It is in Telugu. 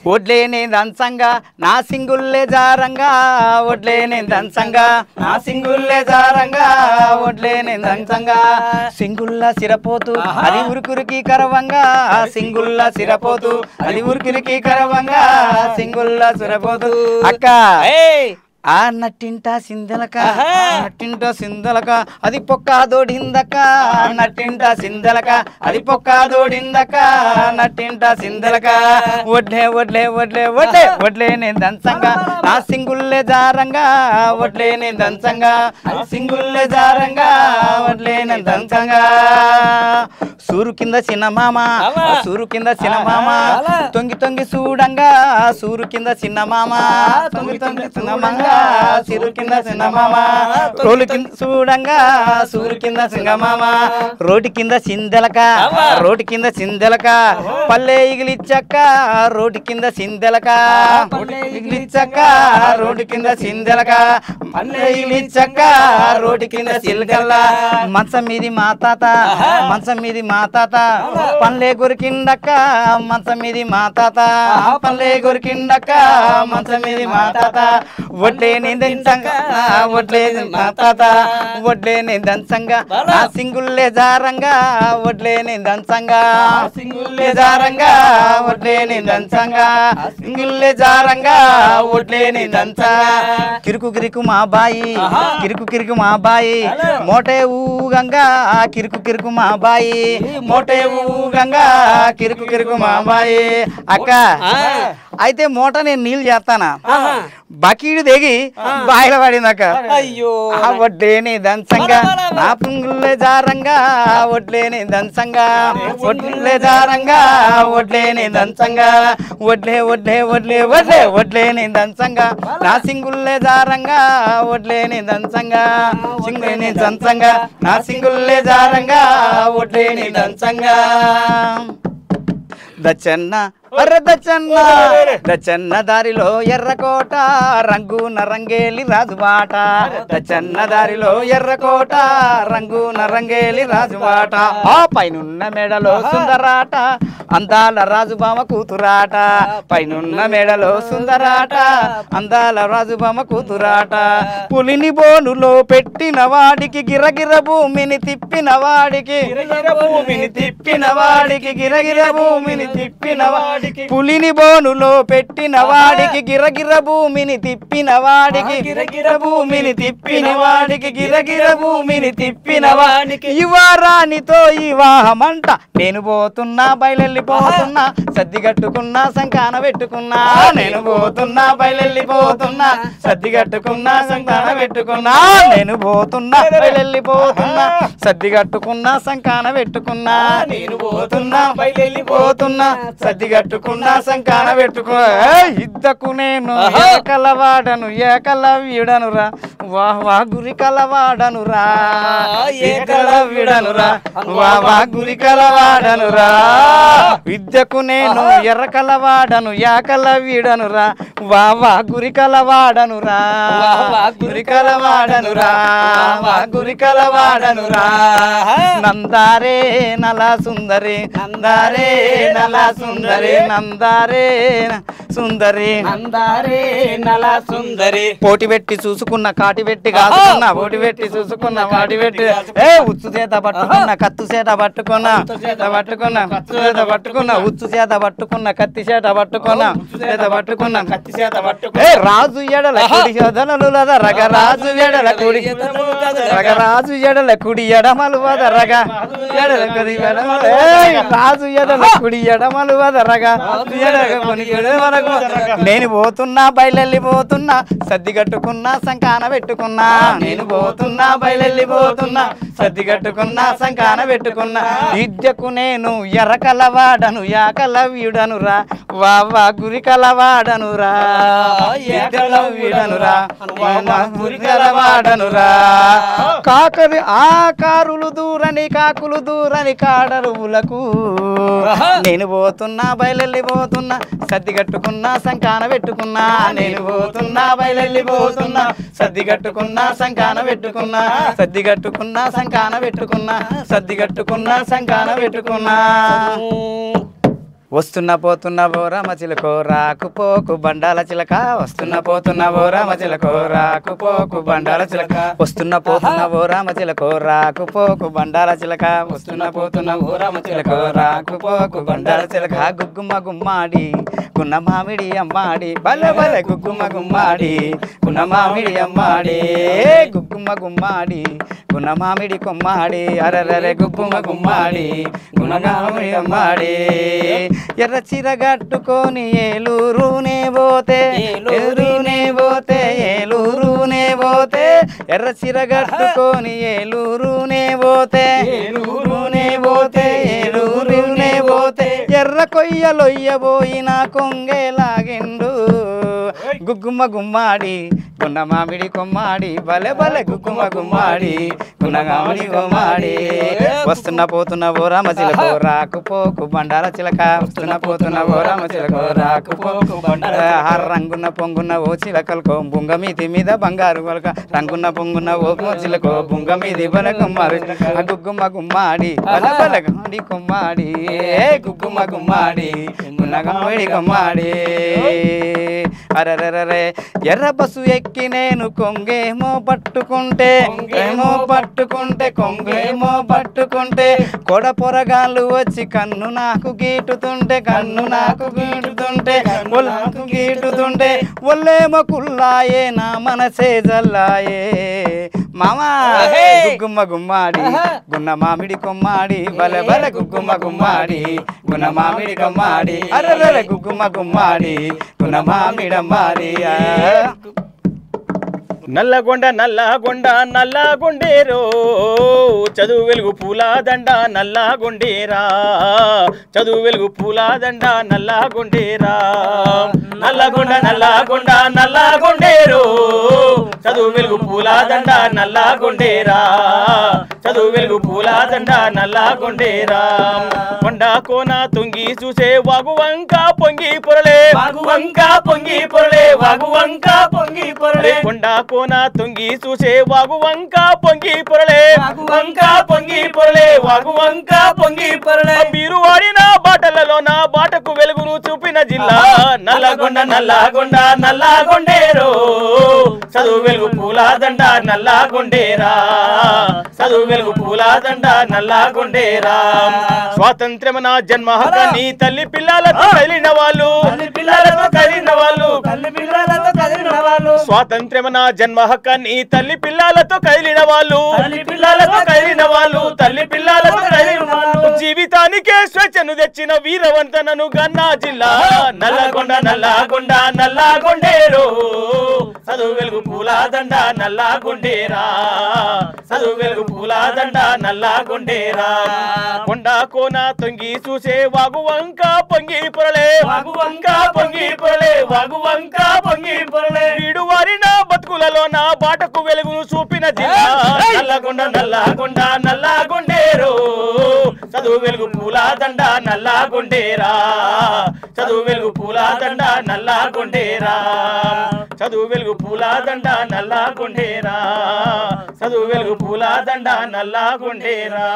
ఒడ్లేని దంచంగా నా సింగుల్లే జారంగా ఒడ్లేని దంచంగా నా సింగుల్లే జారంగా ఒడ్లేని దంచంగా సింగుల్ల సిరపోతు అది ఉరుకురికి కరవంగా సింగుల్ల సిరపోతు అది ఉరుకురికి కరవంగా సింగుల్ల సిరపోతు అక్క ఆ నట్టింట సిందలక నట్టింట సిందలక అది పొక్క దోడిందక నట్టింట సిందలక అది పొక్క దోడిందక నట్టింట సిందలక ఒడ్లే ఒడ్లే ఒడ్లే ఒడ్లే ఒడ్లేని దంచంగా నా సింగుల్లే జారంగా ఒడ్లేని దంచంగా సింగుల్లే జారంగా ఒడ్లేని దంచంగా సూరు కింద చిన్నమామ సూరు కింద చిన్నమామ తొంగి తొంగి చూడంగా సూరు కింద చిన్నమామ తొంగి తొంగి చిన్నమామ సిరు కింద చిన్నమామ రోలు కింద చూడంగా సూరు కింద సింగమామ రోడ్డు కింద సిందెలక రోడ్డు కింద సిందెలక పల్లె ఇగిలిచ్చక్క రోడ్డు కింద సిందెలక ఇగిలిచ్చక్క రోడ్డు కింద సిందెలక పల్లె ఇగిలిచ్చక్క రోడ్డు కింద సిల్కల్ల మంచం మీది మా తాత మంచం మీది మా తాత పల్లె కొరికిండక్క మంచం మీది మా తాత పల్లె కొరికిండక్క మంచం మీది మా తాత ఒడ్లేని దంచంగా ఒడ్లేని మా తాత ఒడ్లేని దంచంగా నా సింగుల్లే జారంగా ఒడ్లేని దంచంగా సింగుల్లే జారంగా ఒడ్లేని దంచంగా సింగుల్లే జారంగా ఒడ్లేని దంచంగా కిరుకు కిరుకు మా బాయి కిరుకు కిరుకు మా బాయి మోటే ఊగంగా కిరుకు కిరుకు మా బాయి మోటే ఊగంగా కిరుకు కిరుకు మా బాయి అక్క అయితే మోట నేను నీళ్ళు చేస్తానా బకీడు దిగి బాయిల పడిందక్క అయ్యో ఒడ్లేని దంచంగా నా పుంగుల్లే జారంగా ఒడ్లేని దంచంగా ఒడ్లే జారంగా ఒడ్లేని దంచంగా ఒడ్లే ఒడ్లే ఒడ్లే ఒడ్లే ఒడ్లేని దంచంగా నా సింగుల్లే జారంగా ఒడ్లేని దంచంగా సింగులేని దంచంగా నా సింగుల్లే జారంగా ఒడ్లేని దంచంగా దచ్చన్న అర్ర దచ్చన్న దచ్చన్న దారిలో ఎర్రకోట రంగున రంగేలి రాజుబాట దచ్చన్న దారిలో ఎర్రకోట రంగున రంగేలి రాజుబాట ఆ పైనున్న మెడలో సుందరాట అందాల రాజుబామ కూతురాట పైనున్న మెడలో సుందరాట అందాల రాజుబామ కూతురాట పులిని బోనులో పెట్టిన వాడికి గిరగిర భూమిని తిప్పిన వాడికి భూమిని తిప్పిన వాడికి గిరగిర భూమిని తిప్పిన వాడికి పులిని బోనులో పెట్టిన వాడికి గిరగిర భూమిని తిప్పిన వాడికి గిరగిర భూమిని తిప్పిన వాడికి గిరగిర భూమిని తిప్పిన వాడికి యువరాణితో వివాహమంట నేను పోతున్నా బయలెళ్ళిపోతున్నా సద్ది కట్టుకున్నా సంకాన పెట్టుకున్నా నేను పోతున్నా బయలెళ్ళిపోతున్నా సద్ది కట్టుకున్నా సంకాన పెట్టుకున్నా నేను పోతున్నా బయలెళ్ళిపోతున్నా సద్ది కట్టుకున్నా సంకాన పెట్టుకున్నా నేను పోతున్నా బయలెళ్ళిపోతున్నా సద్ది కట్టుకున్నా సంకాన పెట్టుకున్నా ఇద్దకు నేను ఏకలవాడను ఏకలవ్యుడనురా వాహ్ వా గురి కలవాడనురా ఏకలవ్యుడనురా వాహ్ వా గురి కలవాడనురా విద్యకు నేను ఎర్ర కలవాడను ఏకలవ్యుడనురా వా వా గురి కలవాడనురా గురి కలవాడనురా వా గురి కలవాడనురా నందారే నల సుందరి నందారే నల సుందరి నందారే సుందరి నందారే నల సుందరి పోటీ పెట్టి చూసుకున్న కాటి పెట్టి కాసుకున్నా పోటీ పెట్టి చూసుకున్న కాటి పెట్టి ఉచ్చు చేత పట్టుకున్న కత్తు చేత పట్టుకున్నా పట్టుకున్నా కత్తు చేత పట్టుకున్నా ఉచ్చు చేత పట్టుకున్న కత్తి చేత పట్టుకున్నా చేత పట్టుకున్నా కత్తి చేత పట్టుకున్నా రాజు ఎడల కుడి ఎడమలు రగ రాజు ఎడల కుడి రగరాజు ఎడల కుడి ఎడమలు వద రగ ఎడల కుడి ఎడమలు రాజు ఎడల కుడి ఎడమలు వద రగ నేను పోతున్నా బయలెళ్ళిపోతున్నా సద్ది కట్టుకున్నా సంకాన పెట్టుకున్నా నేను పోతున్నా బయలెళ్ళిపోతున్నా సద్ది కట్టుకున్నా సంకాన పెట్టుకున్నా విద్యకు నేను ఎర్ర కలవాడను ఏకలవ్యుడనురా వా వా గురి కలవాడనురా ఏకలవ్యుడనురా గురి కలవాడనురా కాకరి ఆకారులు దూరని కాకులు దూరని కాడరువులకు నేను పోతున్నా బయలెళ్ళిపోతున్నా సద్ది కట్టుకున్నా సంకాన పెట్టుకున్నా నేను పోతున్నా బయలెళ్ళిపోతున్నా సద్ది కట్టుకున్నా సంకాన పెట్టుకున్నా సద్ది కట్టుకున్నా సంకాన పెట్టుకున్నా సద్ది కట్టుకున్నా సంకాన పెట్టుకున్నా వస్తున్న పోతున్నవో రామచిలకో రాకుపోకు బండాల చిలక వస్తున్న పోతున్నవో రామచిలకో రాకుపోకు బండాల చిలక వస్తున్న పోతున్నవో రామచిలకో రాకుపోకు బండాల చిలక వస్తున్న పోతున్నవో రామచిలకో రాకుపోకు బండాల చిలక గుగ్గుమ్మ గుమ్మాడి గున్న మామిడి అమ్మాడి బల బల గుగ్గుమ్మ గుమ్మాడి గున్న మామిడి అమ్మాడి గుగ్గుమ్మ గుమ్మాడి గున్న మామిడి కొమ్మాడి అరరరే గుగ్గుమ్మ గుమ్మాడి గున్న మామిడి అమ్మాడి ఎర్ర చీర కట్టుకొని ఏలూరునే పోతే ఏలూరునే పోతే ఏలూరునే పోతే ఎర్ర చీర కట్టుకొని ఏలూరునే పోతే ఏలూరునే పోతే ఏలూరునే పోతే ఎర్ర కొయ్యలొయ్యబోయిన కొంగేలాగిండు గుగ్గుమ్మ గుమ్మాడి గున్న మామిడి కొమ్మాడి బలె బలె గుగ్గుమ్మ గుమ్మాడి గున్న మామిడి కొమ్మాడి వస్తున్న పోతున్న ఓ రామచిలకో రాకుపోకు బండాల చిలక వస్తున్న పోతున్న ఓ రామచిలకో రాకుపోకు బండాల రంగున్న పొంగున్న ఓ చిలకలకో బుంగ మీది మీద బంగారు కొలక రంగున్న పొంగున్న ఓ చిలకో బుంగ మీది బల గుమ్మారు గుగ్గుమ్మ గుమ్మాడి బల బల గుమ్మాడి కొమ్మాడి గుగ్గుమ్మ గుమ్మాడి గున్న మామిడి కొమ్మాడి అరరరే ఎర్ర బస్సు ఎక్కి నేను కొంగేమో పట్టుకుంటే కొంగేమో పట్టుకుంటే కొడ పొరగాళ్ళు వచ్చి కన్ను నాకు గీటుతుంటే ఒళ్ళేమో కుల్లాయే నా మనసే జల్లాయే మామా గుగ్గుమ్మ గుమ్మాడి గున్న మామిడి కొమ్మాడి బల బల గుగ్గుమ్మ గుమ్మాడి గున్న మామిడి కొమ్మాడి అరరరే గుగ్గుమ్మ గుమ్మాడి గున్న మామిడమ్మాడి నల్లగొండ నల్లగొండ నల్లగొండేరో చదువు వెలుగు పూలదండ నల్లగొండేరా చదువు వెలుగు పూలదండ నల్లగొండేరా నల్లగొండ నల్లగొండ నల్లగొండేరో చదువు వెలుగు పూలదండ నల్లగొండేరా చదువు వెలుగు పూలదండ నల్లగొండేరా కొండ కోన తొంగి చూసే వాగువంక పొంగి పొరలే వాగువంక పొంగి పొరలే వాగువంక పొంగి పొరలే కొండ కోన తొంగి చూసే వాగువంక పొంగి పొరలే వాగువంక పొంగి పొరలే వాగువంక పొంగి పొరలే మీరు వాడిన బాటలలో నా బాటకు వెలుగును చూపిన జిల్లా నల్లగొండ నల్లగొండ నల్లగొండేరో చదువు వెలుగు పూలదండ నల్లగొండేరా చదువు వెలుగు పూలదండ నల్లగొండేరా స్వాతంత్ర్యం నా జన్మ హక్కు తల్లి పిల్లలతో కదిలిన వాళ్ళు స్వాతంత్ర్యం నా జన్మ హక్కు తల్లి పిల్లలతో కదిలిన వాళ్ళు తల్లి పిల్లలతో కదిలిన వాళ్ళు జీవితానికే స్వేచ్ఛను తెచ్చిన వీరవంతనను గన్నా జిల్లా నల్లగొండ నల్లగొండ నల్లగొండేరో చదువు వెలుగు పూలదండ నల్లగొండేరా చదువు వెలుగు పూలదండ నల్లగొండేరా కొండ కోన తొంగి చూసే వాగువంక పొంగి పొరలే వాగువంక పొంగి పొరలే వాగువంక పొంగి పొరలే వీడు వారిన బతుకులలో నా బాటకు వెలుగును చూపిన జిల్లా నల్లగొండ నల్లగొండ నల్లగొండేరో చదువు వెలుగు పూలదండ నల్లగొండేరా చదువు వెలుగు పూలదండ నల్లగొండేరా చదువు వెలుగు పూలదండ నల్లగొండేరా చదువు వెలుగు పూలదండ నల్లగొండేరా